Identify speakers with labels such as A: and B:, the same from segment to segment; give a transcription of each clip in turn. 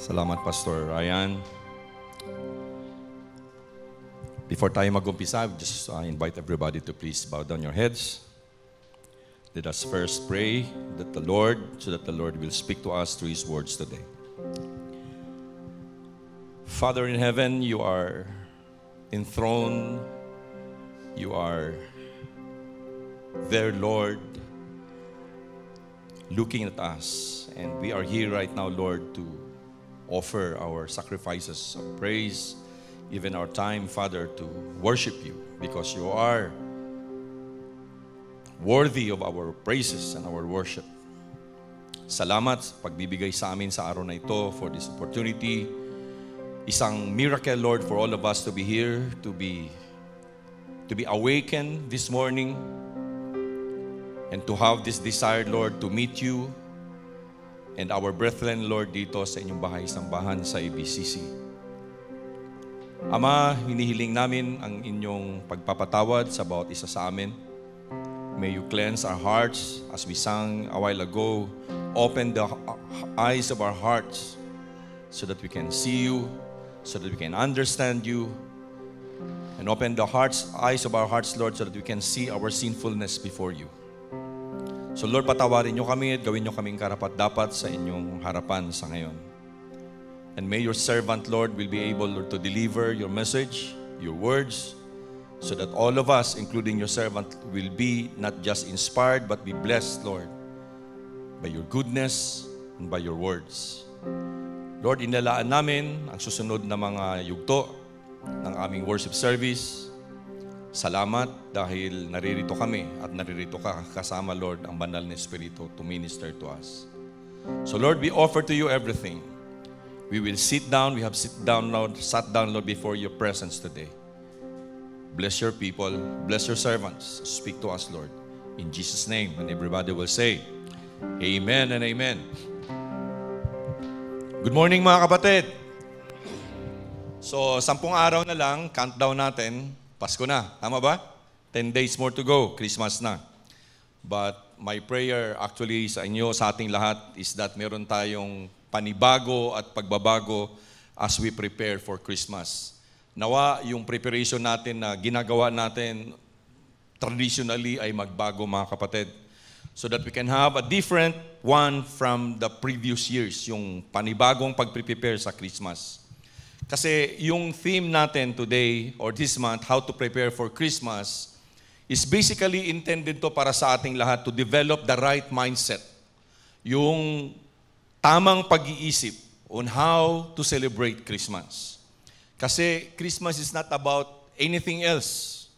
A: Salamat, Pastor Ryan. Before tayo mag-umpisa, just invite everybody to please bow down your heads. Let us first pray that the Lord will speak to us through His words today. Father in heaven, you are enthroned. You are there, Lord, looking at us. And we are here right now, Lord, to offer our sacrifices of praise, even our time, Father, to worship you, because you are worthy of our praises and our worship. Salamat sa pagbibigay sa amin sa araw na ito for this opportunity. Isang miracle, Lord, for all of us to be here, to be awakened this morning, and to have this desire, Lord, to meet you and our brethren, Lord, dito sa inyong bahay-sambahan sa ABCC. Ama, hinihiling namin ang inyong pagpapatawad sa bawat isa sa amin. May you cleanse our hearts as we sang a while ago. Open the eyes of our hearts so that we can see you, so that we can understand you. And open the eyes of our hearts, Lord, so that we can see our sinfulness before you. So Lord, patawarin niyo kami at gawin niyo kaming karapat-dapat sa inyong harapan sa ngayon. And may your servant, Lord, will be able, Lord, to deliver your message, your words, so that all of us, including your servant, will be not just inspired, but be blessed, Lord, by your goodness and by your words. Lord, inilalaan namin ang susunod na mga yugto ng aming worship service. Salamat dahil naririto kami at naririto ka kasama, Lord, ang banal na Espiritu to minister to us. So Lord, we offer to you everything. We will sit down. We have sat down, Lord, before your presence today. Bless your people. Bless your servants. Speak to us, Lord. In Jesus' name. And everybody will say, Amen and Amen. Good morning, mga kapatid. So, 10 araw na lang, countdown natin. Pasko na. Tama ba? 10 days more to go. Christmas na. But my prayer actually sa inyo, sa ating lahat, is that meron tayong panibago at pagbabago as we prepare for Christmas. Nawa, yung preparation natin na ginagawa natin traditionally ay magbago, mga kapatid. So that we can have a different one from the previous years, yung panibagong pag-prepare sa Christmas. Kasi yung theme natin today or this month, how to prepare for Christmas, is basically intended to para sa ating lahat to develop the right mindset. Yung tamang pag-iisip on how to celebrate Christmas. Kasi Christmas is not about anything else.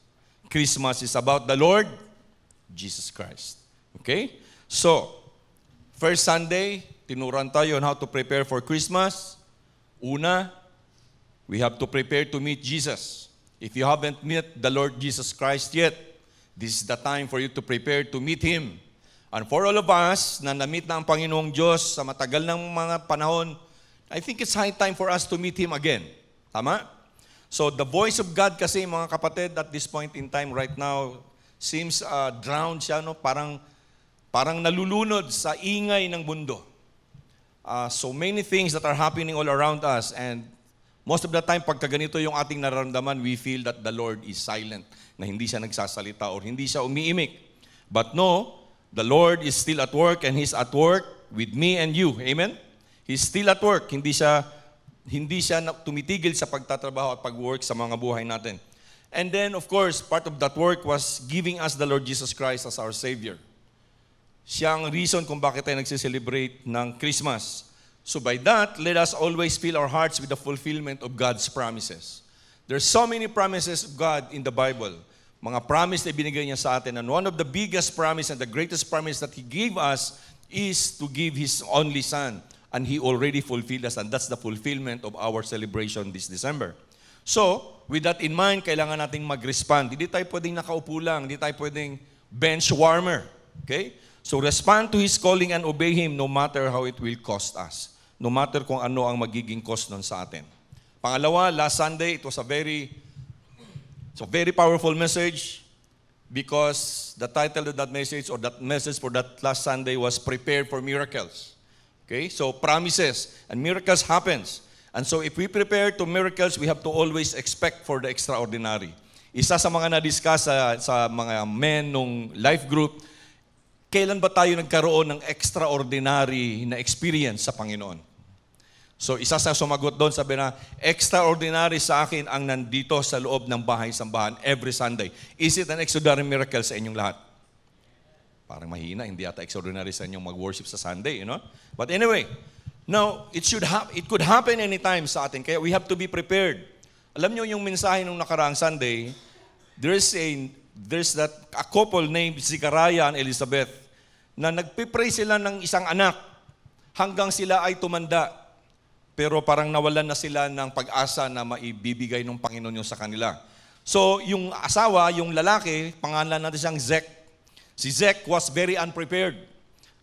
A: Christmas is about the Lord Jesus Christ. Okay? So, first Sunday, tinuruan tayo on how to prepare for Christmas. Una, we have to prepare to meet Jesus. If you haven't met the Lord Jesus Christ yet, this is the time for you to prepare to meet Him. And for all of us na na-meet na ang Panginoong Diyos sa matagal ng mga panahon, I think it's high time for us to meet Him again. Tama? So the voice of God kasi, mga kapatid, at this point in time right now, seems drowned siya, no? Parang nalulunod sa ingay ng mundo. So many things that are happening all around us, and most of the time, pagka ganito yung ating nararamdaman, we feel that the Lord is silent, na hindi siya nagsasalita or hindi siya umiimik. But no, the Lord is still at work, and He's at work with me and you. Amen? He's still at work. Hindi siya tumitigil sa pagtatrabaho at pag-work sa mga buhay natin. And then, of course, part of that work was giving us the Lord Jesus Christ as our Savior. Siya ang reason kung bakit tayo nagsiselebrate ng Christmas. So by that, let us always fill our hearts with the fulfillment of God's promises. There's so many promises of God in the Bible. Mga promise na binigay niya sa atin. And one of the biggest promise and the greatest promise that He gave us is to give His only Son. And He already fulfilled us. And that's the fulfillment of our celebration this December. So, with that in mind, kailangan nating mag-respond. Hindi tayo pwedeng nakaupo lang. Hindi tayo pwedeng bench warmer. Okay? So, respond to His calling and obey Him no matter how it will cost us. No matter kung ano ang magiging cost nun sa atin. Pangalawa, last Sunday, it was a very powerful message because the title of that message or that message for that last Sunday was Prepare for Miracles. Okay? So promises and miracles happens. And so if we prepare to miracles, we have to always expect for the extraordinary. Isa sa mga na-discuss sa mga men nung life group, kailan ba tayo nagkaroon ng extraordinary na experience sa Panginoon? So isa sa sumagot doon, sabi na, extraordinary sa akin ang nandito sa loob ng bahay-sambahan every Sunday. Is it an extraordinary miracle sa inyong lahat? Parang mahina, hindi ata extraordinary sa inyong mag-worship sa Sunday, you know? But anyway, now, it could happen anytime sa atin, kaya we have to be prepared. Alam nyo yung mensahe nung nakaraang Sunday, there's a couple named Zechariah and Elizabeth na nagpipray sila ng isang anak hanggang sila ay tumanda. Pero parang nawalan na sila ng pag-asa na maibibigay ng Panginoon yung sa kanila. So, yung asawa, yung lalaki, pangalan natin siyang Zech. Si Zech was very unprepared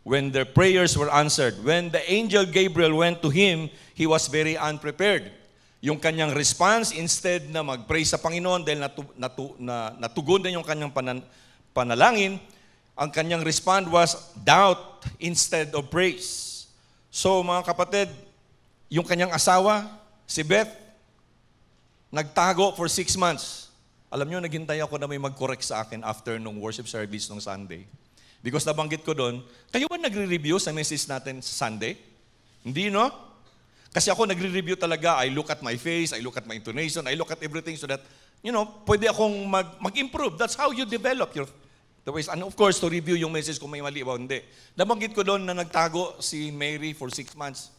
A: when their prayers were answered. When the angel Gabriel went to him, he was very unprepared. Yung kanyang response, instead na mag-pray sa Panginoon dahil natugon na yung kanyang panalangin, ang kanyang response was doubt instead of praise. So, mga kapatid, yung kanyang asawa, si Beth, nagtago for 6 months. Alam nyo, naghintay ako na may mag-correct sa akin after nung worship service nung Sunday. Because nabanggit ko doon, kayo ba nagre-review sa message natin sa Sunday? Hindi, no? Kasi ako nagre-review talaga. I look at my face, I look at my intonation, I look at everything so that, pwede akong mag-improve. That's how you develop the ways. And of course, to review yung message kung may mali o hindi. Nabanggit ko doon na nagtago si Mary for 6 months.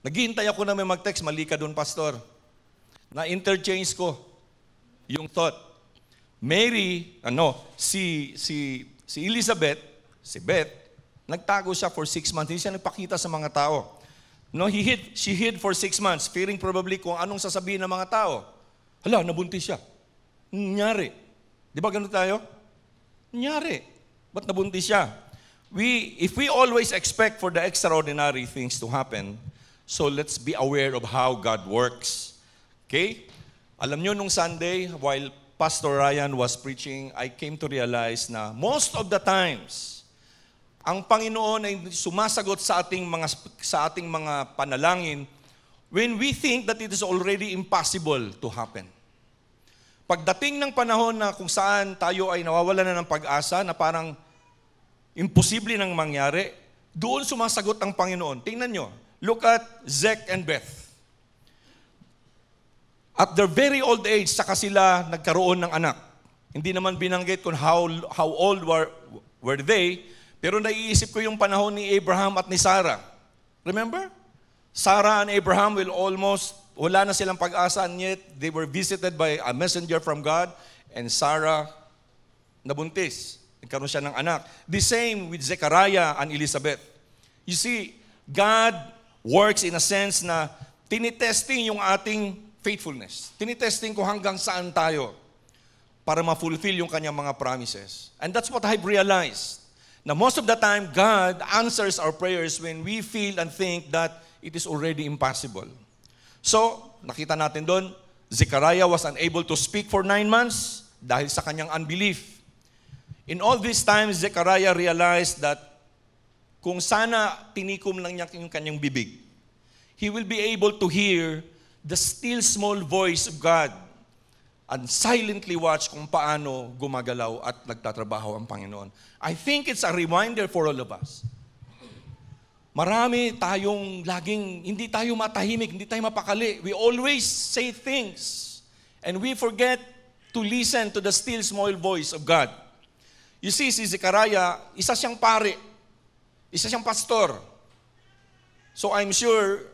A: Naghihintay ako na may mag-text, mali ka doon, pastor. Na-interchange ko yung thought. Mary, si Elizabeth, si Beth, nagtago siya for 6 months. Hindi siya nagpakita sa mga tao. No, she hid for 6 months, fearing probably kung anong sasabihin ng mga tao. Hala, nabuntis siya. Nangyari. Di ba ganun tayo? Nangyari. Ba't nabuntis siya? If we always expect for the extraordinary things to happen, so let's be aware of how God works. Okay? Alam nyo, nung Sunday, while Pastor Ryan was preaching, I came to realize na most of the times, ang Panginoon ay sumasagot sa ating mga panalangin when we think that it is already impossible to happen. Pagdating ng panahon na kung saan tayo ay nawawalan na ng pag-asa, na parang imposible nang mangyari, doon sumasagot ang Panginoon. Tingnan nyo. Look at Zech and Beth. At their very old age, saka sila nagkaroon ng anak. Hindi naman binanggit kung how old were they, pero naiisip ko yung panahon ni Abraham at ni Sarah. Remember? Sarah and Abraham wala na silang pag-asa, and yet they were visited by a messenger from God, and Sarah nabuntis. Nagkaroon siya ng anak. The same with Zechariah and Elizabeth. You see, God works in a sense na tinitesting yung ating faithfulness. Tinitesting kung hanggang saan tayo para ma-fulfill yung kanyang mga promises. And that's what I've realized. Na most of the time, God answers our prayers when we feel and think that it is already impossible. So, nakita natin doon, Zechariah was unable to speak for 9 months dahil sa kanyang unbelief. In all this time, Zechariah realized that kung sana tinikom lang niya yung kanyang bibig, he will be able to hear the still small voice of God and silently watch kung paano gumagalaw at nagtatrabaho ang Panginoon. I think it's a reminder for all of us. Marami tayong hindi tayo matahimik, hindi tayo mapakali. We always say things and we forget to listen to the still small voice of God. You see, si Zechariah, isa siyang pare, isa siyang pastor. So I'm sure,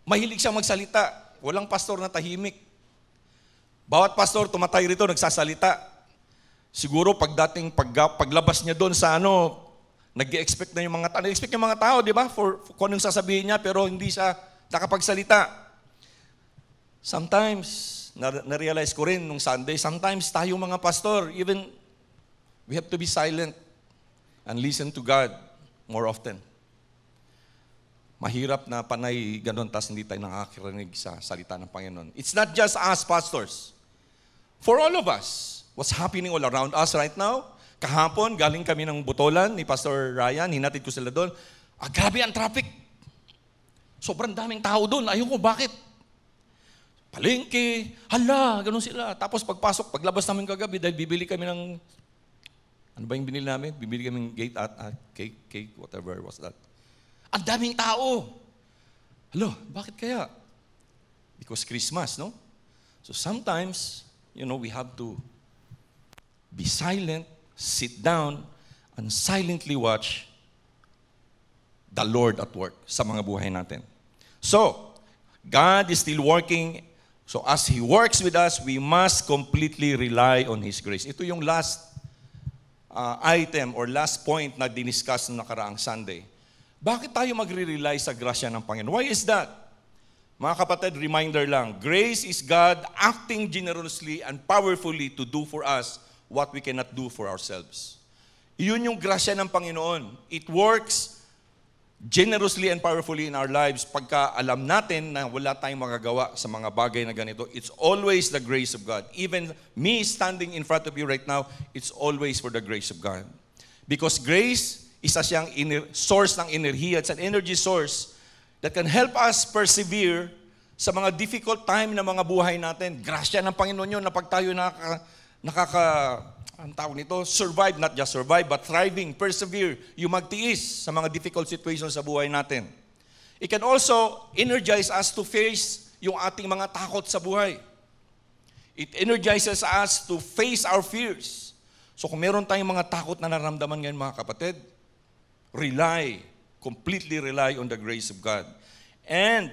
A: mahilig siyang magsalita. Walang pastor na tahimik. Bawat pastor tumatay rito, nagsasalita. Siguro paglabas niya doon sa nag-expect na yung mga tao. Nag-expect yung mga tao, di ba? For kung anong sasabihin niya, pero hindi siya nakapagsalita. Sometimes, na-realize ko rin nung Sunday, sometimes tayo mga pastor, even we have to be silent and listen to God more often. Mahirap na panay ganun, tas hindi tayo nakakarinig sa salita ng Panginoon. It's not just us pastors. For all of us, what's happening all around us right now, kahapon, galing kami ng Butolan ni Pastor Ryan, hinatid ko sila doon. Grabe ang traffic. Sobrang daming tao doon. Ayun ko, bakit? Palengke, hala, ganun sila. Tapos paglabas namin kagabi, dahil bibili kami ng, ano ba yung binili namin? Bibili kami ng cake, whatever was that. Ang daming tao. Hala, bakit kaya? Because Christmas, no? So sometimes, we have to be silent, sit down, and silently watch the Lord at work sa mga buhay natin. So, God is still working. So as He works with us, we must completely rely on His grace. Ito yung last item or last point na diniscuss na nakaraang Sunday. Bakit tayo magre-rely sa grasya ng Panginoon? Why is that? Mga kapatid, reminder lang, grace is God acting generously and powerfully to do for us what we cannot do for ourselves. Iyon yung grasya ng Panginoon. It works generously and powerfully in our lives pagka alam natin na wala tayong magagawa sa mga bagay na ganito. It's always the grace of God. Even me standing in front of you right now, it's always for the grace of God. Because grace, isa siyang source ng enerhiya. It's an energy source that can help us persevere sa mga difficult time na mga buhay natin. Grasya ng Panginoon yun na pag tayo ang tawag nito, survive, not just survive, but thriving, persevere, yung magtiis sa mga difficult situations sa buhay natin. It can also energize us to face yung ating mga takot sa buhay. It energizes us to face our fears. So kung meron tayong mga takot na nararamdaman ngayon mga kapatid, completely rely on the grace of God. And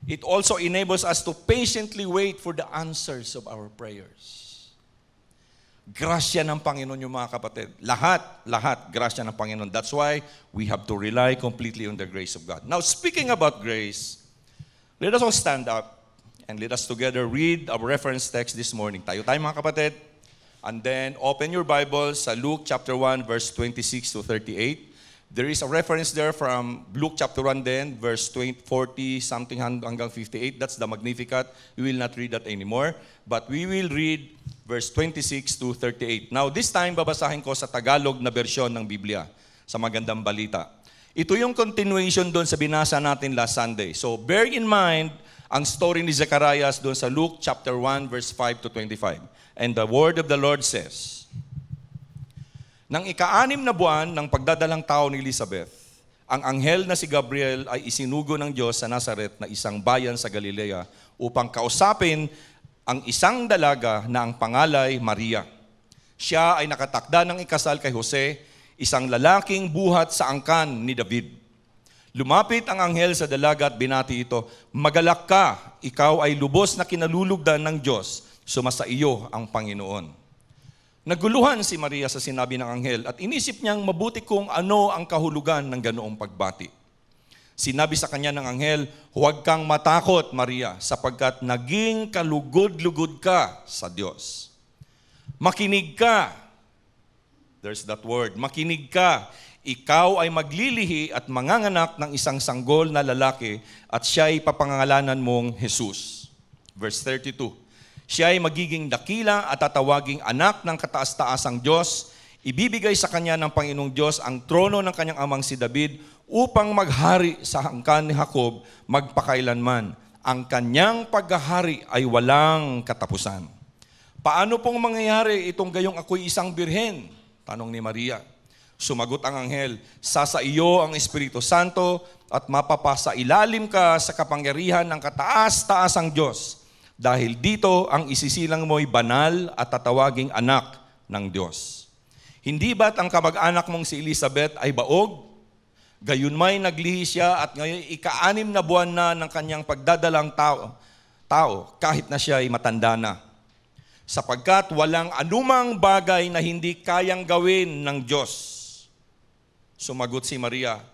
A: it also enables us to patiently wait for the answers of our prayers. Grasya ng Panginoon yung mga kapatid. Lahat, grasya ng Panginoon. That's why we have to rely completely on the grace of God. Now, speaking about grace, let us all stand up and let us together read our reference text this morning. Tayo mga kapatid. And then, open your Bibles sa Luke chapter 1, verse 26 to 38. There is a reference there from Luke chapter 1 then, verse 40 something hanggang 58. That's the Magnificat. We will not read that anymore. But we will read verse 26 to 38. Now, this time, babasahin ko sa Tagalog na bersyon ng Biblia, sa Magandang Balita. Ito yung continuation doon sa binasa natin last Sunday. So, bear in mind ang story ni Zacharias doon sa Luke chapter 1, verse 5 to 25. And the word of the Lord says, Nang ika-6 na buwan ng pagdadalang tao ni Elizabeth, ang anghel na si Gabriel ay isinugo ng Diyos sa Nazaret na isang bayan sa Galilea upang kausapin ang isang dalaga na ang pangalay Maria. Siya ay nakatakda ng ikasal kay Jose, isang lalaking buhat sa angkan ni David. Lumapit ang anghel sa dalaga at binati ito, Magalak ka, ikaw ay lubos na kinalulugdan ng Diyos, sumasa iyo ang Panginoon. Naguluhan si Maria sa sinabi ng anghel at inisip niyang mabuti kung ano ang kahulugan ng ganoong pagbati. Sinabi sa kanya ng anghel, huwag kang matakot, Maria, sapagkat naging kalugod-lugod ka sa Diyos. Makinig ka. There's that word. Makinig ka. Ikaw ay maglilihi at manganganak ng isang sanggol na lalaki at siya ay papangangalanan mong Jesus. Verse 32. Siya ay magiging dakila at tatawaging anak ng kataas-taasang Diyos. Ibibigay sa kanya ng Panginoong Diyos ang trono ng kanyang amang si David upang maghari sa angkan ni Jacob magpakailanman. Ang kanyang paghahari ay walang katapusan. Paano pong mangyayari itong gayong ako'y isang birhen? Tanong ni Maria. Sumagot ang anghel, sa iyo ang Espiritu Santo at mapapasa ilalim ka sa kapangyarihan ng kataas-taasang Diyos. Dahil dito ang isisilang mo'y banal at tatawaging anak ng Diyos. Hindi ba't ang kamag-anak mong si Elizabeth ay baog? Gayunmay naglihi siya at ngayon ika-6 na buwan na ng kanyang pagdadalang tao kahit na siya ay matanda na. Sapagkat walang anumang bagay na hindi kayang gawin ng Diyos. Sumagot si Maria,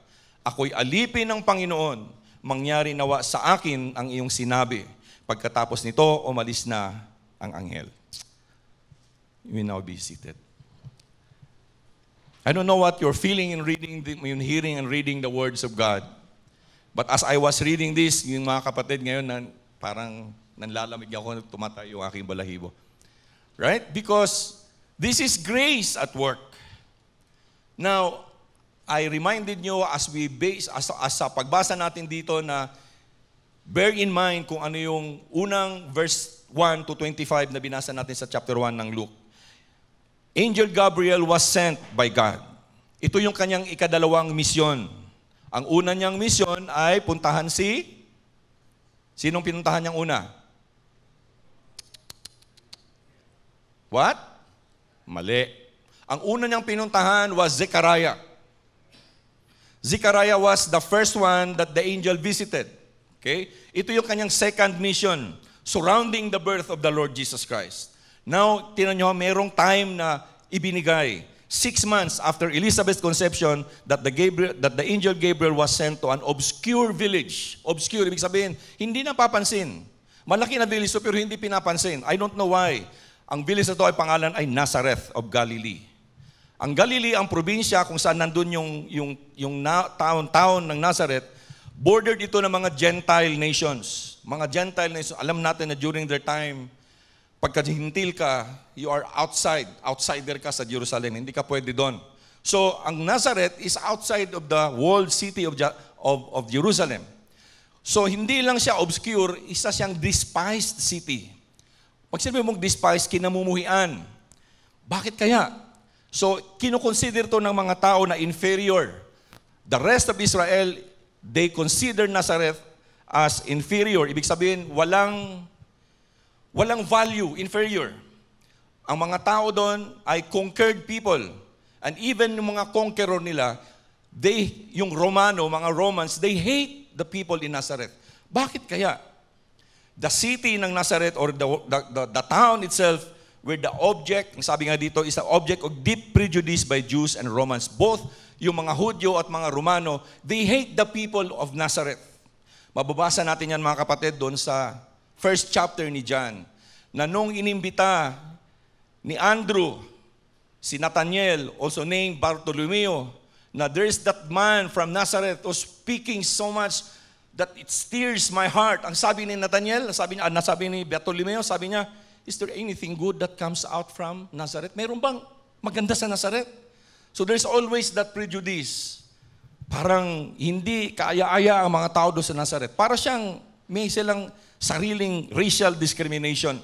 A: ako'y alipin ng Panginoon, mangyari nawa sa akin ang iyong sinabi. Pagkatapos nito, umalis na ang anghel. You may now be seated. I don't know what you're feeling in hearing and reading the words of God. But as I was reading this, yung mga kapatid ngayon, parang nanlalamig ako, tumatay yung aking balahibo. Right? Because this is grace at work. Now, I reminded you as sa pagbasa natin dito na bear in mind kung ano yung unang verse 1 to 25 na binasa natin sa chapter 1 ng Luke. Angel Gabriel was sent by God. Ito yung kanyang ikadalawang misyon. Ang una niyang misyon ay puntahan sinong pinuntahan niyang una? What? Mali. Ang una niyang pinuntahan was Zechariah. Zechariah was the first one that the angel visited. Okay? Ito yung kanyang second mission, surrounding the birth of the Lord Jesus Christ. Now, tinan nyo, merong time na ibinigay. 6 months after Elizabeth's conception, that the angel Gabriel was sent to an obscure village. Obscure, ibig sabihin, hindi napapansin. Malaki na village to, pero hindi pinapansin. I don't know why. Ang village na ito ay pangalan ay Nazareth of Galilee. Ang Galilee, ang probinsya kung saan nandun yung town ng Nazareth, bordered ito ng mga Gentile nations. Mga Gentile nations, alam natin na during their time, pagka-hintil ka, you are outsider ka sa Jerusalem, hindi ka pwede doon. So, ang Nazareth is outside of the walled city of Jerusalem. So, hindi lang siya obscure, isa siyang despised city. Pag sinabi mong despised, kinamumuhian. Bakit kaya? So, kinukonsider to ng mga tao na inferior. The rest of Israel, they consider Nazareth as inferior. Ibig sabihin, walang value, inferior. Ang mga tao doon ay conquered people. And even yung mga conqueror nila, yung mga Romans, they hate the people in Nazareth. Bakit kaya? The city ng Nazareth or the town itself were the object, ang sabi nga dito, is the object of deep prejudice by Jews and Romans. Both yung mga Hudyo at mga Romano, they hate the people of Nazareth. Mababasa natin yan mga kapatid doon sa first chapter ni John, na nung inimbita ni Andrew, si Nathanael, also named Bartolomeo, na there's that man from Nazareth who's speaking so much that it stirs my heart. Ang sabi ni Nathanael, nasabi ni Bartolomeo, sabi niya, is there anything good that comes out from Nazareth? Mayroon bang maganda sa Nazareth? So there's always that prejudice. Parang hindi kaaya-aya ang mga tao doon sa Nazareth. Para siyang may silang sariling racial discrimination.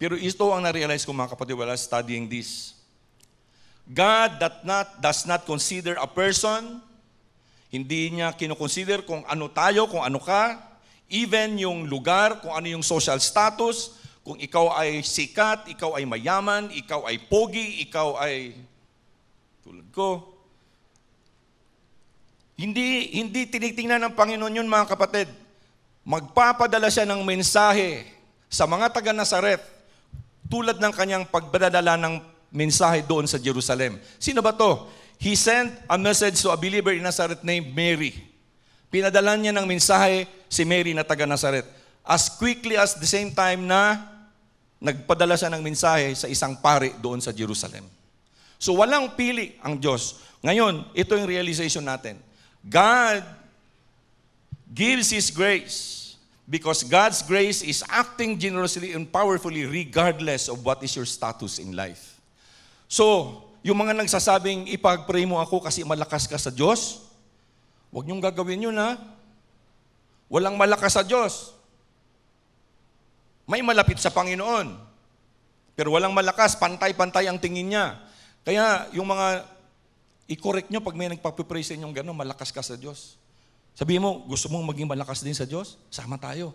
A: Pero ito ang na-realize ko mga kapatid while studying this. God does not consider a person. Hindi niya kinoconsider kung ano tayo, kung ano ka. Even yung lugar, kung ano yung social status. Kung ikaw ay sikat, ikaw ay mayaman, ikaw ay pogi, ikaw ay tulad ko. Hindi tinitingnan ng Panginoon yun mga kapatid. Magpapadala siya ng mensahe sa mga taga Nazareth tulad ng kanyang pagdadala ng mensahe doon sa Jerusalem. Sino ba to? He sent a message to a believer in Nazareth named Mary. Pinadala niya ng mensahe si Mary na taga Nazareth. As quickly as the same time na nagpadala siya ng mensahe sa isang pari doon sa Jerusalem. So walang pili ang Diyos. Ngayon, ito yung realization natin. God gives His grace because God's grace is acting generously and powerfully regardless of what is your status in life. So, yung mga nagsasabing, ipag-pray mo ako kasi malakas ka sa Diyos, huwag niyong gagawin yun ha. Walang malakas sa Diyos. May malapit sa Panginoon. Pero walang malakas, pantay-pantay ang tingin niya. Kaya yung mga, i-correct nyo pag may nagpapipray sa inyong gano'n, malakas ka sa Diyos. Sabihin mo, gusto mong maging malakas din sa Diyos? Sama tayo.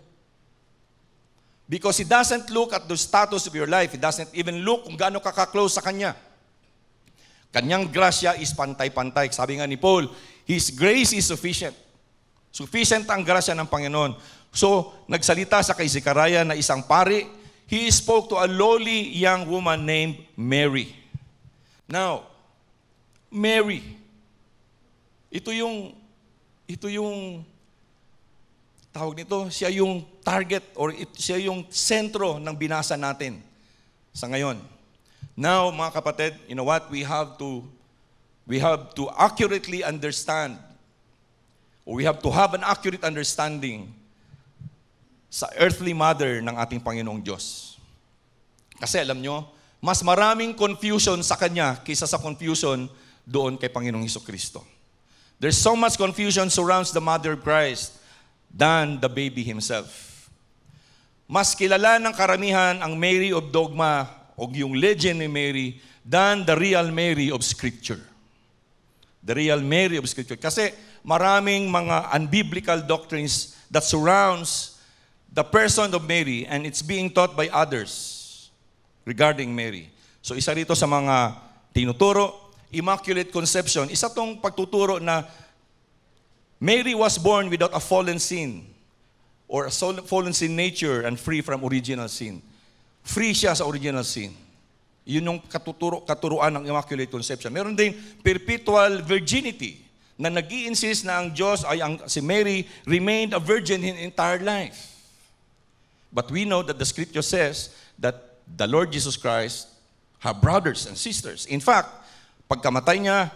A: Because He doesn't look at the status of your life. He doesn't even look kung gaano ka ka-close sa Kanya. Kanyang grasya is pantay-pantay. Sabi nga ni Paul, His grace is sufficient. Sufficient ang grasya ng Panginoon. So, nagsalita sa kay Zechariah na isang pari. He spoke to a lowly young woman named Mary. Now, Mary, ito yung tawag nito, siya yung target or siya yung sentro ng binasa natin sa ngayon. Now, mga kapatid, you know what? We have to accurately understand, or we have to have an accurate understanding sa earthly mother ng ating Panginoong Diyos. Kasi alam nyo, mas maraming confusion sa Kanya kaysa sa confusion doon kay Panginoong Hesukristo. There's so much confusion surrounds the mother of Christ. than the baby himself. Mas kilala ng karamihan ang Mary of dogma o yung legend ni Mary than the real Mary of Scripture. The real Mary of Scripture. Kasi maraming mga unbiblical doctrines that surrounds the person of Mary and it's being taught by others regarding Mary. So isa rito sa mga tinuturo, Immaculate Conception, isa tong pagtuturo na Mary was born without a fallen sin or a fallen sin nature and free from original sin. Free siya sa original sin. Yun yung katuruan ng Immaculate Conception. Meron din perpetual virginity na nag-i-insist na ang Diyos si Mary remained a virgin in entire life. But we know that the Scripture says that the Lord Jesus Christ have brothers and sisters. In fact, pagkamatay niya,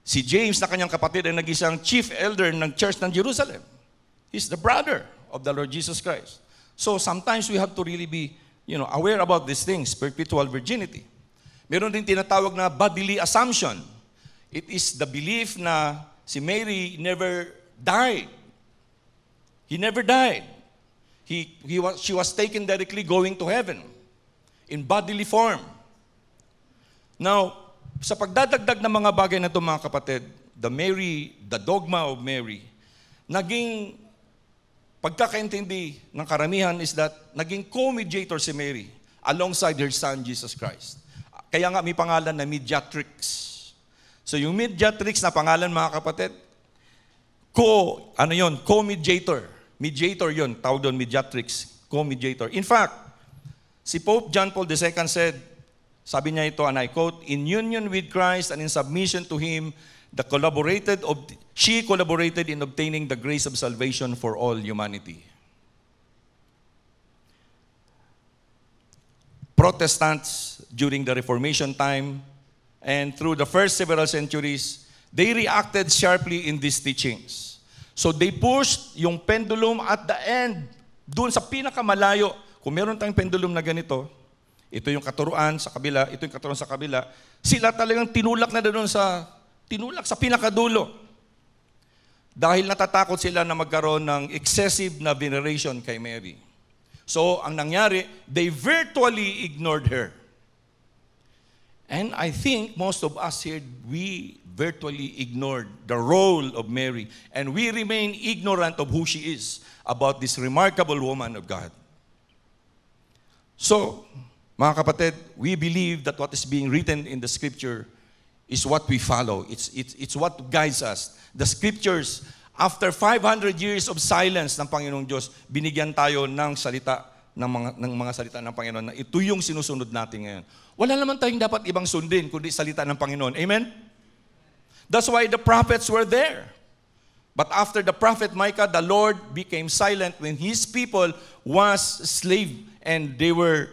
A: si James na kanyang kapatid ay nag-isang chief elder ng Church ng Jerusalem. He's the brother of the Lord Jesus Christ. So sometimes we have to really be aware about these things, perpetual virginity. Meron din tinatawag na bodily assumption. It is the belief na si Mary never died. He never died. She was taken directly going to heaven in bodily form. Now, sa pagdadagdag ng mga bagay na ito, mga kapatid, the dogma of Mary, naging pagkakaintindi ng karamihan is that naging co-mediator si Mary alongside her son, Jesus Christ. Kaya nga may pangalan na mediatrix. So yung mediatrix na pangalan, mga kapatid, co-mediator. Mediator yun, tawag doon mediatrix, co-mediator. In fact, si Pope John Paul II said, sabi niya ito, and I quote, "In union with Christ and in submission to Him, she collaborated in obtaining the grace of salvation for all humanity." Protestants during the Reformation time and through the first several centuries, they reacted sharply in these teachings. So they pushed yung pendulum at the end, dun sa pinakamalayo. Kung meron tayong pendulum na ganito, ito yung katuruan sa kabila, ito yung katuruan sa kabila, sila talagang tinulak sa pinakadulo. Dahil natatakot sila na magkaroon ng excessive na veneration kay Mary. So, ang nangyari, they virtually ignored her. And I think most of us here, we virtually ignored the role of Mary. And we remain ignorant of who she is about this remarkable woman of God. So, mga kapatid, we believe that what is being written in the Scripture is what we follow. It's what guides us. The Scriptures, after 500 years of silence ng Panginoong Diyos, binigyan tayo ng salita, ng mga salita ng Panginoon na ito yung sinusunod natin ngayon. Wala naman tayong dapat ibang sundin kundi salita ng Panginoon. Amen? That's why the prophets were there. But after the prophet Micah, the Lord became silent when His people was slave and they were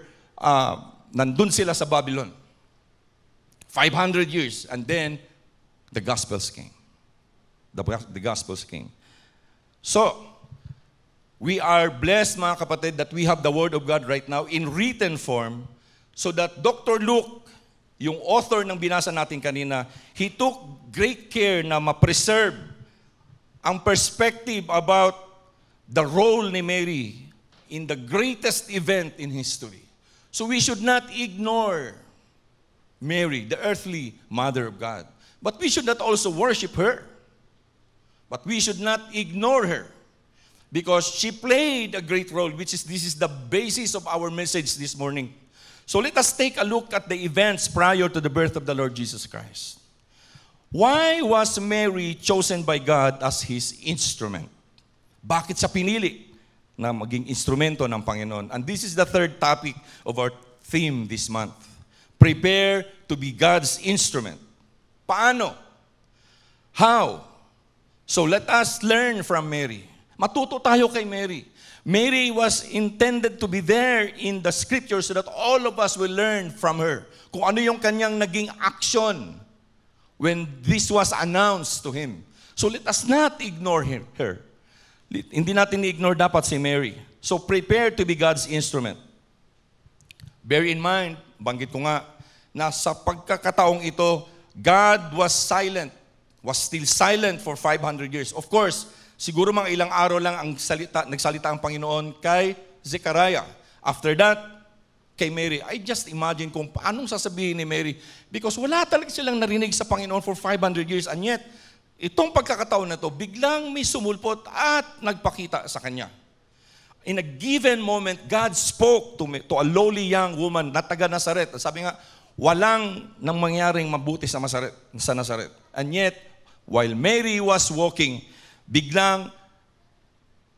A: nandun sila sa Babylon. 500 years. And then, the Gospels came. The Gospels came. So, we are blessed, mga kapatid, that we have the Word of God right now in written form so that Dr. Luke, yung author ng binasa natin kanina, he took great care na ma-preserve ang perspective about the role ni Mary in the greatest event in history. So we should not ignore Mary, the earthly mother of God. But we should not also worship her. But we should not ignore her. Because she played a great role, this is the basis of our message this morning. So let us take a look at the events prior to the birth of the Lord Jesus Christ. Why was Mary chosen by God as His instrument? Bakit siya pinili na maging instrumento ng Panginoon? And this is the third topic of our theme this month. Prepare to be God's instrument. Paano? How? So let us learn from Mary. Matuto tayo kay Mary. Mary was intended to be there in the Scripture so that all of us will learn from her. Kung ano yung kanyang naging action when this was announced to him. So let us not ignore her. Hindi natin i-ignore dapat si Mary. So prepare to be God's instrument. Bear in mind, banggit ko nga, na sa pagkakataong ito, God was silent, was still silent for 500 years. Of course, Siguro mga ilang araw lang ang nagsalita ang Panginoon kay Zechariah. After that, kay Mary. I just imagine kung paanong sasabihin ni Mary. Because wala talaga silang narinig sa Panginoon for 500 years. And yet, itong pagkakataon na to, biglang may sumulpot at nagpakita sa kanya. In a given moment, God spoke to a lowly young woman na taga Nazaret. Sabi nga, walang nang mangyaring mabuti sa Nazaret. And yet, while Mary was walking, biglang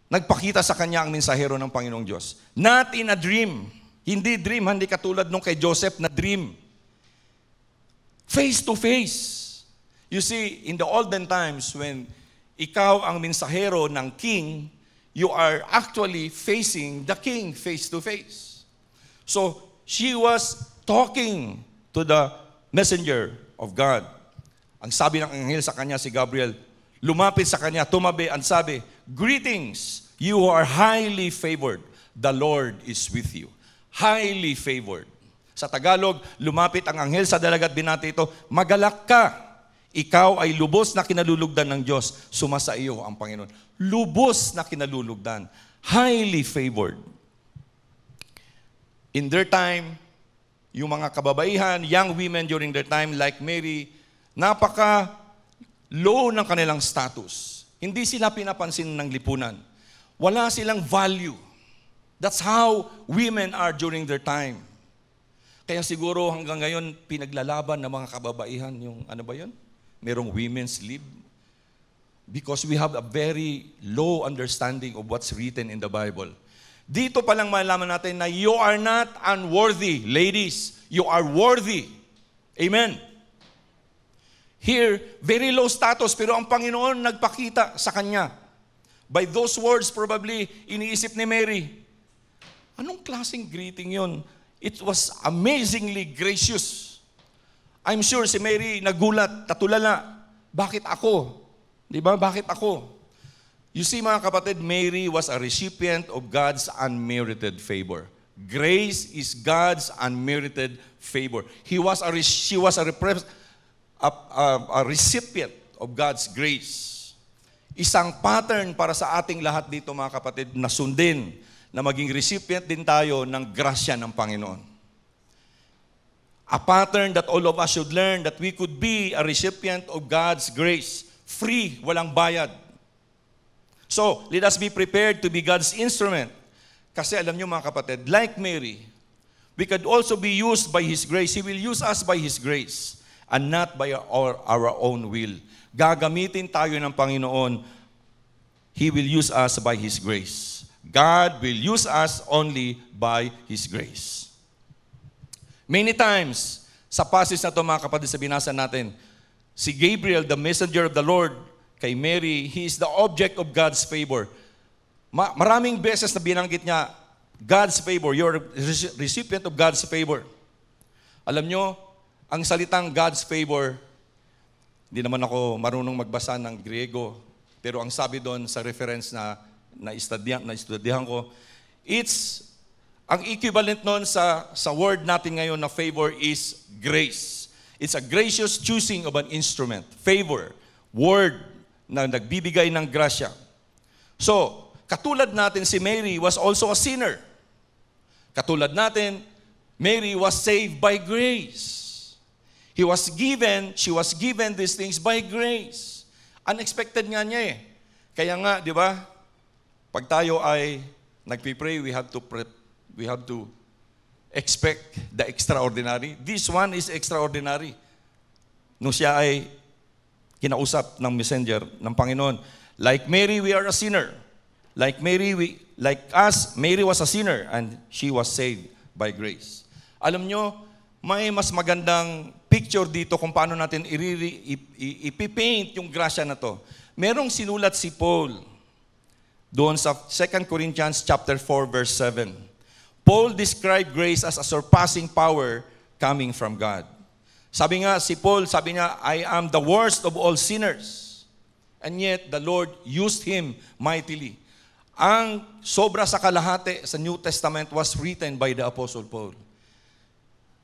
A: nagpakita sa kanya ang mensahero ng Panginoong Diyos. Not in a dream. Hindi dream, hindi katulad nung kay Joseph na dream. Face to face. You see, in the olden times, when ikaw ang mensahero ng king, you are actually facing the king face to face. So, she was talking to the messenger of God. Ang sabi ng anghel sa kanya, si Gabriel, lumapit sa kanya, tumabi, ang sabi, "Greetings, you are highly favored. The Lord is with you." Highly favored. Sa Tagalog, lumapit ang anghel sa dalagat binati ito, "Magalak ka. Ikaw ay lubos na kinalulugdan ng Diyos. Sumasa iyo ang Panginoon." Lubos na kinalulugdan. Highly favored. In their time, yung mga kababaihan, young women during their time, like Mary, napaka-low ng kanilang status. Hindi sila pinapansin ng lipunan. Wala silang value. That's how women are during their time. Kaya siguro hanggang ngayon, pinaglalaban ng mga kababaihan yung, ano ba yun? Merong women's lib. Because we have a very low understanding of what's written in the Bible. Dito palang malaman natin na you are not unworthy, ladies. You are worthy. Amen. Here, very low status, pero ang Panginoon nagpakita sa kanya. By those words, probably, iniisip ni Mary, anong klaseng greeting yun? It was amazingly gracious. I'm sure si Mary nagulat, natulala. Bakit ako? Di ba? Bakit ako? You see mga kapatid, Mary was a recipient of God's unmerited favor. Grace is God's unmerited favor. She was a recipient of God's grace. Isang pattern para sa ating lahat dito mga kapatid na sundin, na maging recipient din tayo ng grasya ng Panginoon. A pattern that all of us should learn, that we could be a recipient of God's grace. Free, walang bayad. So, let us be prepared to be God's instrument. Kasi alam nyo mga kapatid, like Mary, we could also be used by His grace. He will use us by His grace and not by our own will. Gagamitin tayo ng Panginoon. He will use us by His grace. God will use us only by His grace. Many times, sa passage na ito mga kapatid sa binasa natin, si Gabriel, the messenger of the Lord, kay Mary, he is the object of God's favor. Maraming beses na binanggit niya, God's favor, you're a recipient of God's favor. Alam nyo, ang salitang God's favor, hindi naman ako marunong magbasa ng Griego, pero ang sabi doon sa reference na estudihan ko, ang equivalent noon sa word natin ngayon na favor is grace. It's a gracious choosing of an instrument. Favor, word na nagbibigay ng grasya. So, katulad natin, si Mary was also a sinner. Katulad natin, Mary was saved by grace. She was given these things by grace. Unexpected nga niya eh. Kaya nga, di ba, pag tayo ay nagpipray, we have to expect the extraordinary. This one is extraordinary. Nung siya ay kinausap ng messenger ng Panginoon, like Mary, we are a sinner. Like Mary was a sinner and she was saved by grace. Alam nyo, may mas magandang picture dito kung paano natin ipipaint yung grasya na to. Merong sinulat si Paul doon sa 2 Corinthians chapter 4 verse 7. Paul described grace as a surpassing power coming from God. Sabi niya, I am the worst of all sinners. And yet, the Lord used him mightily. Ang sobra sa kalahati sa New Testament was written by the Apostle Paul.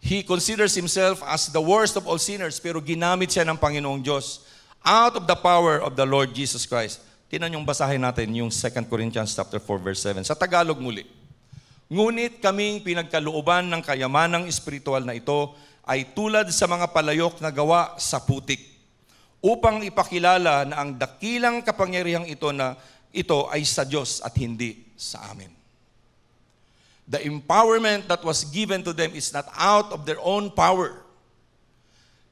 A: He considers himself as the worst of all sinners, pero ginamit siya ng Panginoong Diyos out of the power of the Lord Jesus Christ. Tingnan yung basahin natin yung 2 Corinthians chapter 4 verse 7. Sa Tagalog muli. Ngunit kaming pinagkalooban ng kayamanang espiritual na ito ay tulad sa mga palayok na gawa sa putik, upang ipakilala na ang dakilang kapangyarihang ito ay sa Diyos at hindi sa amin. The empowerment that was given to them is not out of their own power.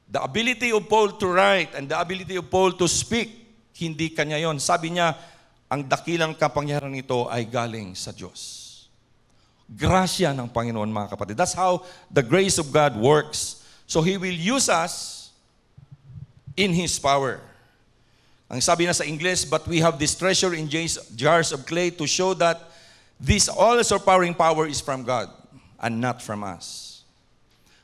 A: The ability of Paul to write and the ability of Paul to speak, hindi kanya yon. Sabi niya, ang dakilang kapangyarihan nito ay galing sa Diyos. Grasya ng Panginoon, mga kapatid. That's how the grace of God works. So He will use us in His power. Ang sabi na sa English, but we have this treasure in jars of clay to show that this all-surpowering power is from God and not from us.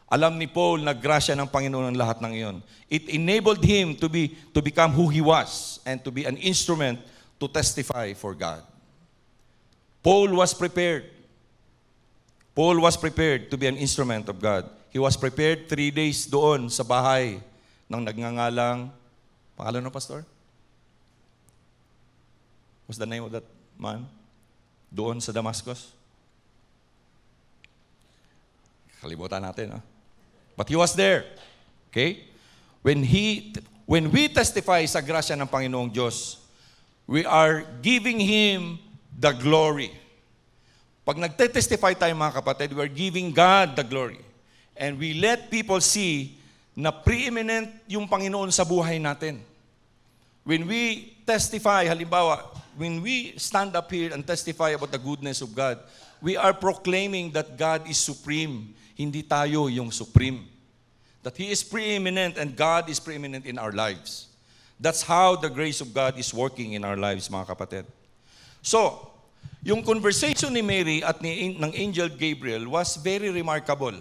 A: Alam ni Paul na grasya ng Panginoon ang lahat ng iyon. It enabled him to become who he was and to be an instrument to testify for God. Paul was prepared. Paul was prepared to be an instrument of God. He was prepared 3 days doon sa bahay ng nagngangalang, pangalan ng pastor? What's the name of that man? Doon sa Damascus? Kalimutan natin, ha? But he was there. Okay? When we testify sa grasya ng Panginoong Diyos, we are giving Him the glory. Pag nagte-testify tayo, mga kapatid, we are giving God the glory. And we let people see na preeminent yung Panginoon sa buhay natin. When we testify, halimbawa, when we stand up here and testify about the goodness of God, we are proclaiming that God is supreme. Hindi tayo yung supreme. That He is preeminent and God is preeminent in our lives. That's how the grace of God is working in our lives, mga kapatid. So, yung conversation ni Mary at ng Angel Gabriel was very remarkable.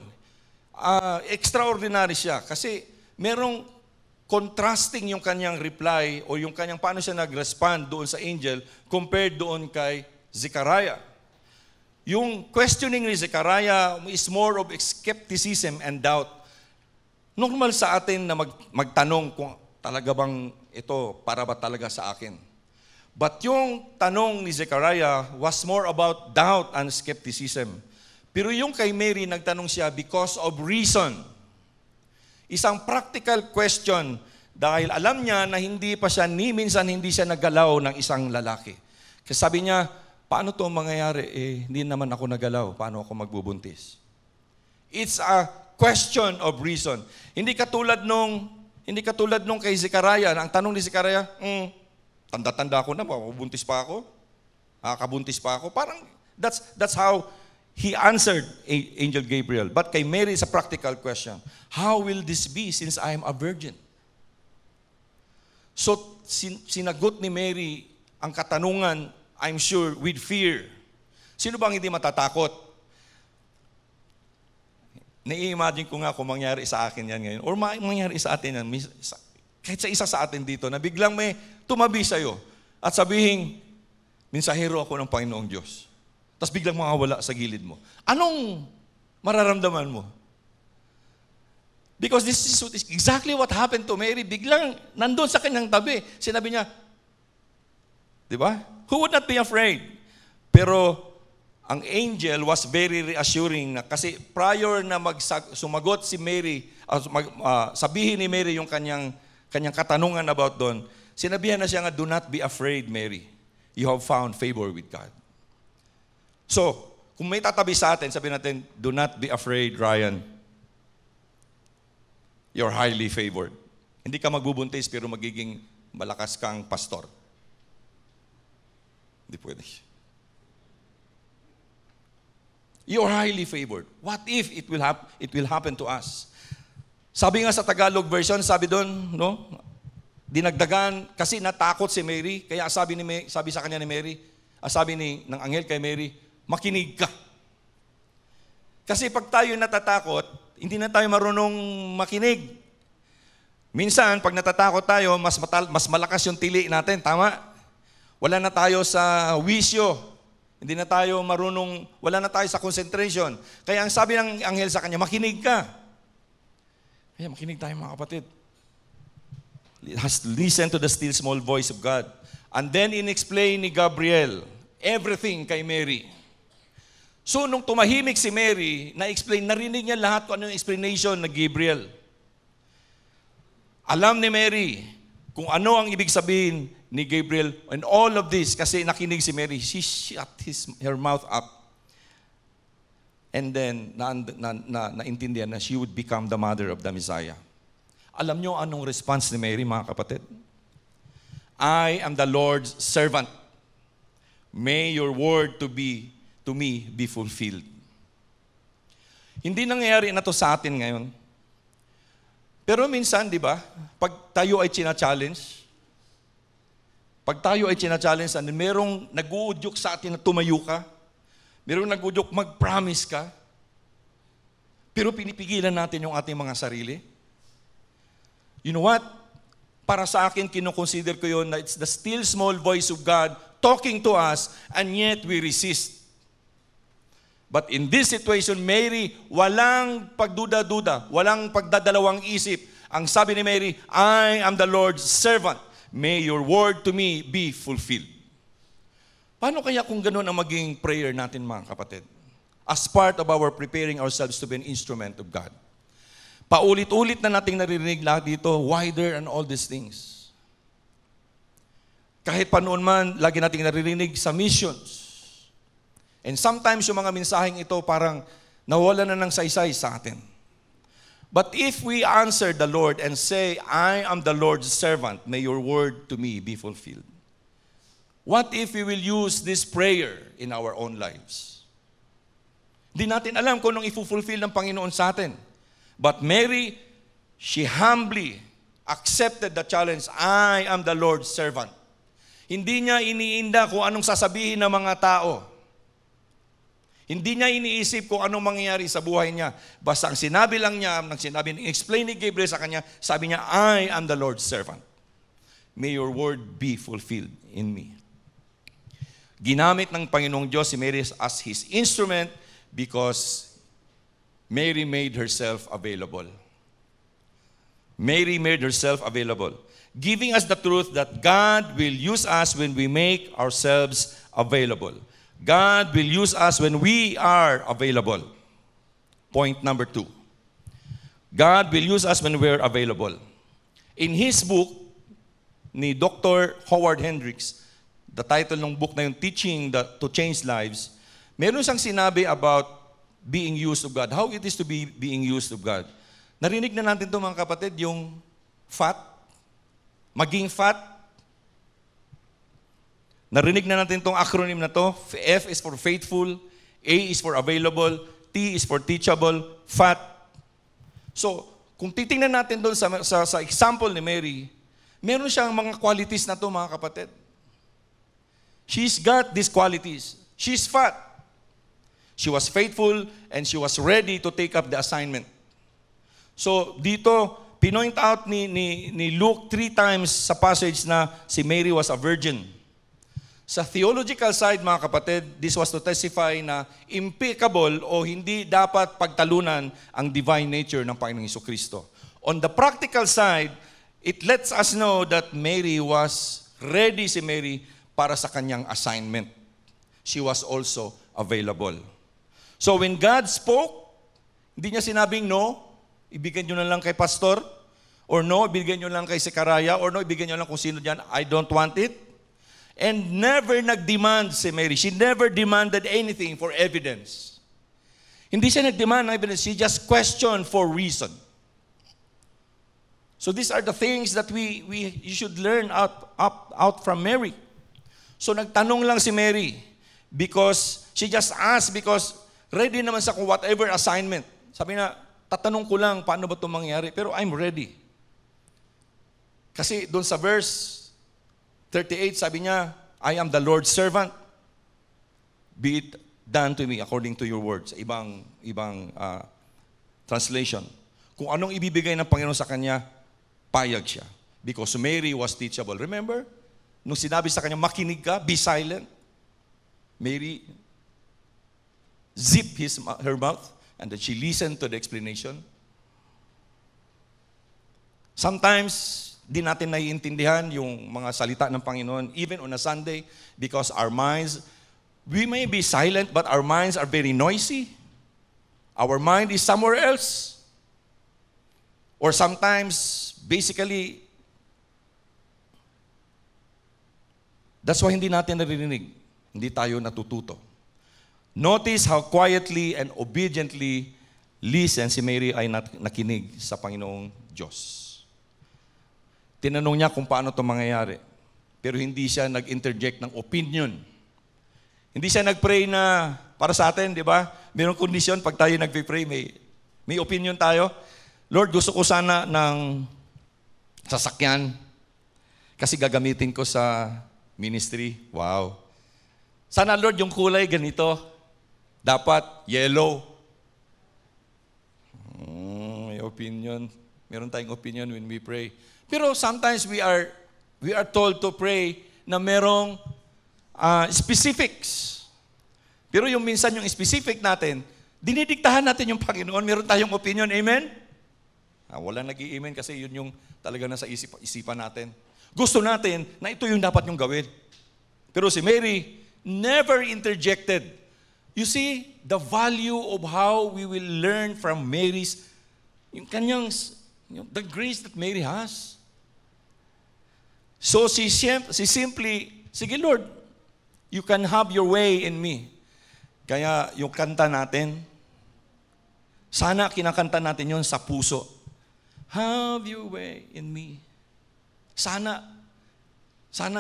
A: Extraordinary siya kasi merong contrasting yung kanyang reply o yung kanyang paano siya nag-respond doon sa angel compared doon kay Zechariah. Yung questioning ni Zechariah is more of skepticism and doubt. Normal sa atin na magtanong kung talaga bang ito para ba talaga sa akin. But yung tanong ni Zechariah was more about doubt and skepticism. Pero yung kay Mary, nagtanong siya because of reason. Isang practical question dahil alam niya na minsan hindi siya naggalaw ng isang lalaki. Kasi sabi niya, paano to mangyayari? Hindi naman ako nagalaw. Paano ako magbubuntis? It's a question of reason. Hindi katulad nung kay Zechariah. Ang tanong ni Zechariah, tanda-tanda ko na, mabubuntis pa ako? Kabuntis pa ako? Parang, that's how he answered Angel Gabriel. But kay Mary, it's a practical question. How will this be since I am a virgin? So, sinagot ni Mary ang katanungan, I'm sure, with fear. Sino bang hindi matatakot? Nai-imagine ko nga kung mangyari sa akin yan ngayon. Or mangyari sa atin yan. Kahit sa isa sa atin dito, na biglang may tumabi sa'yo at sabihin, mensahero ako ng Panginoong Diyos. Tapos biglang mawawala sa gilid mo. Anong mararamdaman mo? Because this is exactly what happened to Mary. Biglang nandun sa kanyang tabi. Sinabi niya, di ba? Who would not be afraid? Pero ang angel was very reassuring na kasi prior na sumagot si Mary, sabihin ni Mary yung kanyang katanungan about doon, sinabihan na siya nga, do not be afraid, Mary. You have found favor with God. So, kung may tatabi sa atin, sabihin natin, do not be afraid, Ryan. You're highly favored. Hindi ka magbubuntis pero magiging malakas kang pastor. Hindi pwede. You're highly favored. What if it will happen to us? Sabi nga sa Tagalog version, sabi doon, no? Dinagdagan kasi natakot si Mary, kaya sabi sa kanya ni Mary, sabi ng anghel kay Mary, makinig ka. Kasi pag tayo natatakot, hindi na tayo marunong makinig. Minsan, pag natatakot tayo, mas malakas yung tili natin, tama? Wala na tayo sa wisyo. Hindi na tayo marunong, wala na tayo sa concentration. Kaya ang sabi ng anghel sa kanya, makinig ka. Kaya makinig tayo, mga kapatid. has listened to the still small voice of God. And then in-explain ni Gabriel everything kay Mary. So nung tumahimik si Mary, na-explain, narinig niya lahat kung ano yung explanation ng Gabriel. Alam ni Mary kung ano ang ibig sabihin ni Gabriel and all of this kasi nakinig si Mary. She shut her mouth up. And then, naintindihan na she would become the mother of the Messiah. Alam nyo anong response ni Mary, mga kapatid? I am the Lord's servant. May your word to me be fulfilled. Hindi nangyayari na to sa atin ngayon. Pero minsan, di ba, pag tayo ay china-challenge, and merong nag-uudyok sa atin na tumayo ka, merong nag-uudyok mag-promise ka, pero pinipigilan natin yung ating mga sarili. You know what? Para sa akin, kinoconsider ko yun na it's the still small voice of God talking to us, and yet we resist. But in this situation, Mary, walang pagduda-duda, walang pagdadalawang isip. Ang sabi ni Mary, I am the Lord's servant. May your word to me be fulfilled. Paano kaya kung ganun ang maging prayer natin, mga kapatid? As part of our preparing ourselves to be an instrument of God. Paulit-ulit na nating naririnig lahat dito, wider and all these things. Kahit pa noon man, lagi nating naririnig sa missions. And sometimes yung mga mensaheng ito parang nawala na ng saysay sa atin. But if we answer the Lord and say, I am the Lord's servant, may your word to me be fulfilled. What if we will use this prayer in our own lives? Hindi natin alam kung anong i-fulfill ng Panginoon sa atin. But Mary, she humbly accepted the challenge, I am the Lord's servant. Hindi niya iniinda kung anong sasabihin ng mga tao. Hindi niya iniisip kung anong mangyayari sa buhay niya. Basta ang sinabi lang niya, explain ni Gabriel sa kanya, sabi niya, I am the Lord's servant. May your word be fulfilled in me. Ginamit ng Panginoong Diyos si Mary as His instrument because Mary made herself available. Mary made herself available, giving us the truth that God will use us when we make ourselves available. God will use us when we are available. Point number 2. God will use us when we're available. In his book, ni Dr. Howard Hendricks, the title ng book na yung Teaching to Change Lives, meron siyang sinabi about being used of God, how it is to be being used of God. Narinig na natin ito, mga kapatid, yung fat, maging fat. Narinig na natin itong acronym na to. F is for faithful, A is for available, T is for teachable, FAT. So, kung titingnan natin doon sa example ni Mary, meron siyang mga qualities na to, mga kapatid. She's got these qualities. She's fat. She was faithful and she was ready to take up the assignment. So, dito, pinoint out ni Luke 3 times sa passage na si Mary was a virgin. Sa theological side, mga kapatid, this was to testify na impeccable o hindi dapat pagtalunan ang divine nature ng Panginoong Jesucristo. On the practical side, it lets us know that Mary was ready, si Mary, para sa kanyang assignment. She was also available. So when God spoke, hindi niya sinabing no, ibigay nyo na lang kay pastor, or no, ibigay nyo lang kay Sekaraya, or no, ibigay nyo lang kung sino dyan, I don't want it. And never nag-demand si Mary. She never demanded anything for evidence. Hindi siya nag-demand ng evidence. She just questioned for reason. So these are the things that you should learn out from Mary. So nagtanong lang si Mary because she just asked because ready naman sa kung whatever assignment. Sabi na, tatanong ko lang paano ba ito mangyari, pero I'm ready. Kasi doon sa verse 38, sabi niya, I am the Lord's servant. Be it done to me according to your words. Ibang translation. Kung anong ibibigay ng Panginoon sa kanya, payag siya. Because Mary was teachable. Remember? Nung sinabi sa kanya, makinig ka, be silent. Mary zipped her mouth and then she listened to the explanation. Sometimes, di natin naiintindihan yung mga salita ng Panginoon, even on a Sunday, because our minds, we may be silent, but our minds are very noisy. Our mind is somewhere else. Or sometimes, basically, that's why hindi natin naririnig. Hindi tayo natututo. Notice how quietly and obediently si Mary ay nakinig sa Panginoong Diyos. Tinanong niya kung paano ito mangyayari. Pero hindi siya nag-interject ng opinion. Hindi siya nag-pray na para sa atin, di ba? Mayroong kondisyon pag tayo nag-pray, may opinion tayo. Lord, gusto ko sana ng sasakyan kasi gagamitin ko sa ministry. Wow. Sana, Lord, yung kulay ganito. Dapat yellow. May opinion. Meron tayong opinion when we pray. Pero sometimes we are told to pray na merong specifics. Pero yung minsan yung specific natin, dinidiktahan natin yung Panginoon, meron tayong opinion. Amen? Walang nag-i-amen kasi yun yung talaga nasa isipan natin. Gusto natin na ito yung dapat yung gawin. Pero si Mary never interjected. You see, the value of how we will learn from Mary's, yung kanyang, the grace that Mary has. So she simply, sige Lord, you can have your way in me. Kaya yung kanta natin, sana kinakanta natin yun sa puso. Have your way in me. Sana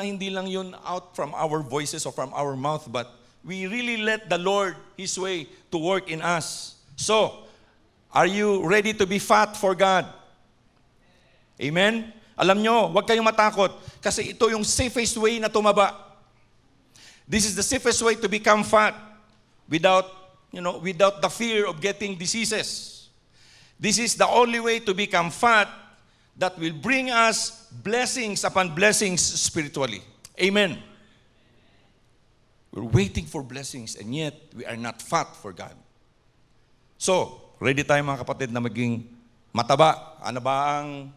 A: hindi lang yun out from our voices or from our mouth, but we really let the Lord, His way, to work in us. So, are you ready to be fat for God? Amen? Alam nyo, huwag kayong matakot kasi ito yung safest way na tumaba. This is the safest way to become fat without the fear of getting diseases. This is the only way to become fat that will bring us blessings upon blessings spiritually. Amen. We're waiting for blessings and yet we are not fat for God. So, ready tayo mga kapatid na maging mataba. Ano bang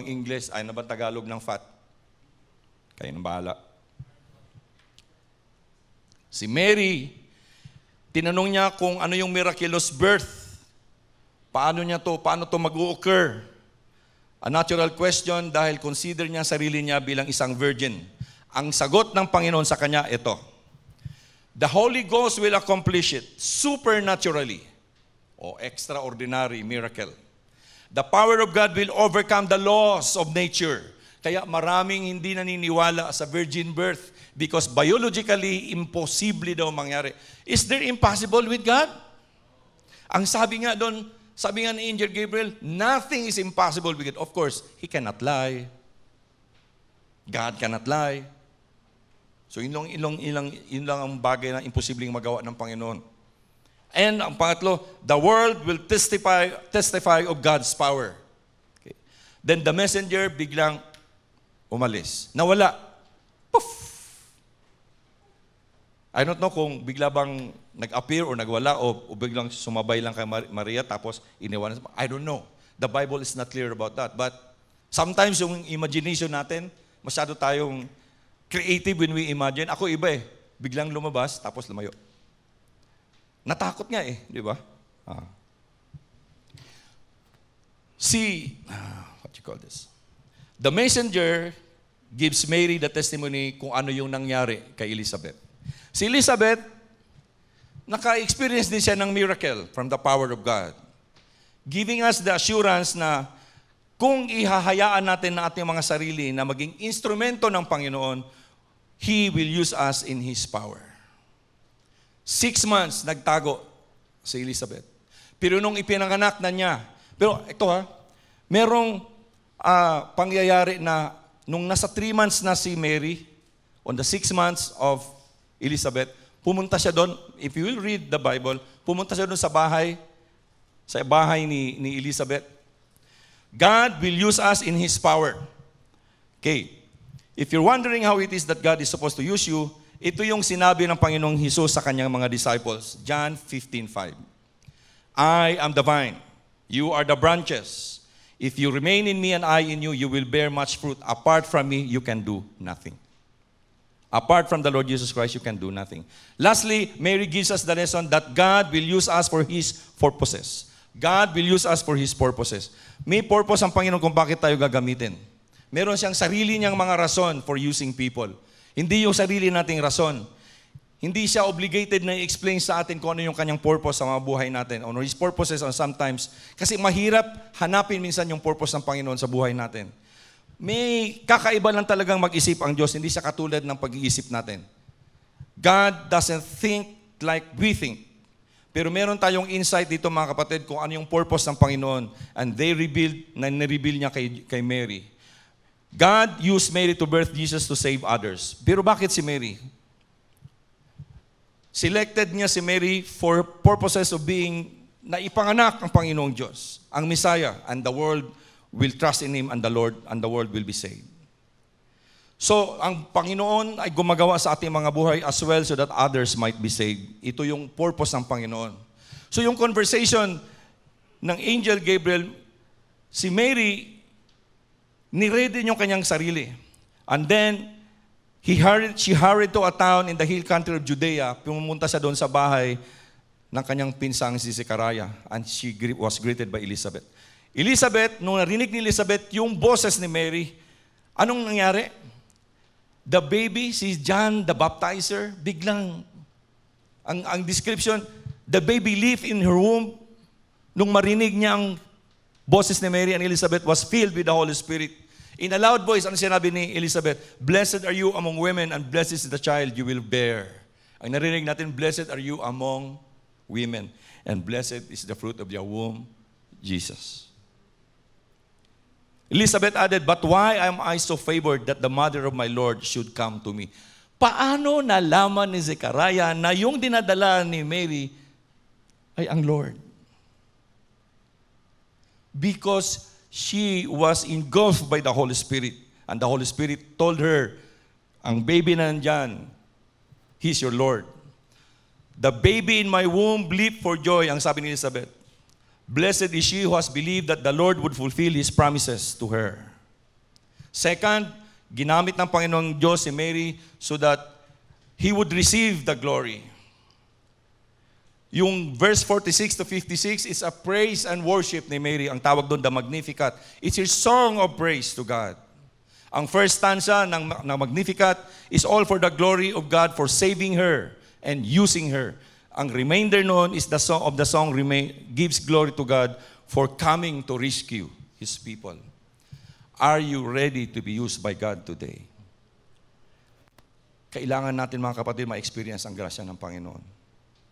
A: English? Ano bang Tagalog ng fat? Kayo nang bahala. Si Mary, tinanong niya kung ano yung miraculous birth. Paano to mag-o-occur? A natural question dahil consider niya sarili niya bilang isang virgin. Ang sagot ng Panginoon sa kanya, ito. The Holy Ghost will accomplish it supernaturally o extraordinary miracle. The power of God will overcome the laws of nature. Kaya maraming hindi naniniwala sa virgin birth because biologically, imposible daw mangyari. Is there impossible with God? Ang sabi nga ni Angel Gabriel, nothing is impossible with God. Of course, He cannot lie. God cannot lie. So yun lang ang bagay na imposibleng magawa ng Panginoon. And ang pangatlo, the world will testify of God's power. Okay. Then the messenger biglang umalis. Nawala. Poof! I don't know kung bigla bang nag-appear or nagwala o biglang sumabay lang kay Maria tapos iniwanan. I don't know. The Bible is not clear about that. But sometimes yung imagination natin, masyado tayong creative when we imagine. Ako iba eh. Biglang lumabas tapos lumayo. Natakot nga eh, di ba? What you call this? The messenger gives Mary the testimony kung ano yung nangyari kay Elizabeth. Si Elizabeth, naka-experience din siya ng miracle from the power of God. Giving us the assurance na kung ihahayaan natin na ating mga sarili na maging instrumento ng Panginoon, He will use us in His power. 6 months nagtago si Elizabeth. Pero nung ipinanganak na niya, pero ito merong pangyayari na nung nasa 3 months na si Mary, on the 6 months of Elizabeth, pumunta siya doon, if you will read the Bible, pumunta siya doon sa bahay ni Elizabeth. God will use us in His power. Okay. If you're wondering how it is that God is supposed to use you, ito yung sinabi ng Panginoong Hesus sa kanyang mga disciples. John 15:5. I am the vine. You are the branches. If you remain in me and I in you, you will bear much fruit. Apart from me, you can do nothing. Apart from the Lord Jesus Christ, you can do nothing. Lastly, Mary gives us the lesson that God will use us for His purposes. God will use us for His purposes. May purpose ang Panginoon kung bakit tayo gagamitin. Meron siyang sarili niyang mga rason for using people. Hindi yung sarili nating rason. Hindi siya obligated na i-explain sa atin kung ano yung kanyang purpose sa mga buhay natin. Or His purposes are sometimes, kasi mahirap hanapin minsan yung purpose ng Panginoon sa buhay natin. May kakaiba lang talagang mag-isip ang Diyos, hindi siya katulad ng pag-iisip natin. God doesn't think like we think. Pero meron tayong insight dito mga kapatid kung ano yung purpose ng Panginoon. And they nireveal niya kay Mary. God used Mary to birth Jesus to save others. Pero bakit si Mary? Selected niya si Mary for purposes of being naipanganak ang Panginoong Diyos, ang Messiah, and the world will trust in Him and the world will be saved. So, ang Panginoon ay gumagawa sa ating mga buhay as well so that others might be saved. Ito yung purpose ng Panginoon. So, yung conversation ng Angel Gabriel, si Mary, niready yung kanyang sarili. And then, she hurried to a town in the hill country of Judea. Pumunta siya doon sa bahay ng kanyang pinsang si Zechariah. And she was greeted by Elizabeth. Elizabeth, nung narinig ni Elizabeth yung boses ni Mary, anong nangyari? The baby, si John the Baptizer, biglang, ang description, the baby lived in her womb. Nung marinig niya ang boses ni Mary and Elizabeth was filled with the Holy Spirit. In a loud voice, ano sinabi ni Elizabeth? Blessed are you among women and blessed is the child you will bear. Ang narinig natin, blessed are you among women and blessed is the fruit of your womb, Jesus. Elizabeth added, but why am I so favored that the mother of my Lord should come to me? Paano nalaman ni Zechariah na yung dinadala ni Mary ay ang Lord? Because she was engulfed by the Holy Spirit. And the Holy Spirit told her, ang baby na nandyan, He's your Lord. The baby in my womb leaped for joy, ang sabi ni Elizabeth. Blessed is she who has believed that the Lord would fulfill His promises to her. Second, ginamit ng Panginoong Diyos si Mary so that He would receive the glory. Yung verse 46 to 56 is a praise and worship ni Mary. Ang tawag doon, the Magnificat. It's her song of praise to God. Ang first stanza ng Magnificat is all for the glory of God for saving her and using her. Ang remainder noon is the song gives glory to God for coming to rescue His people. Are you ready to be used by God today? Kailangan natin mga kapatid ma-experience ang grasya ng Panginoon.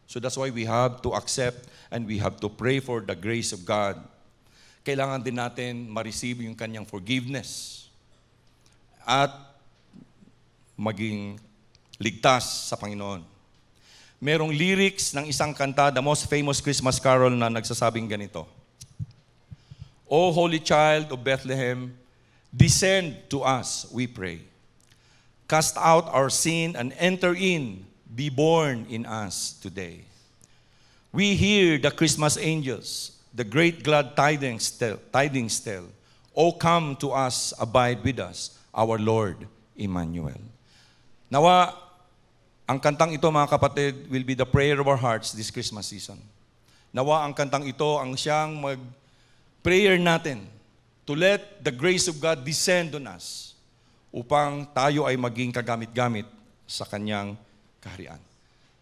A: So that's why we have to accept and we have to pray for the grace of God. Kailangan din natin ma-receive yung kanyang forgiveness at maging ligtas sa Panginoon. Merong lyrics ng isang kanta, the most famous Christmas carol na nagsasabing ganito. O Holy Child of Bethlehem, descend to us, we pray. Cast out our sin and enter in, be born in us today. We hear the Christmas angels, the great glad tidings tell. O come to us, abide with us, our Lord Emmanuel. Nawa, ang kantang ito mga kapatid will be the prayer of our hearts this Christmas season. Nawa ang kantang ito ang siyang mag-prayer natin to let the grace of God descend on us upang tayo ay maging kagamit-gamit sa kanyang kaharian.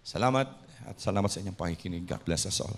A: Salamat at salamat sa inyong pakikinig. God bless us all.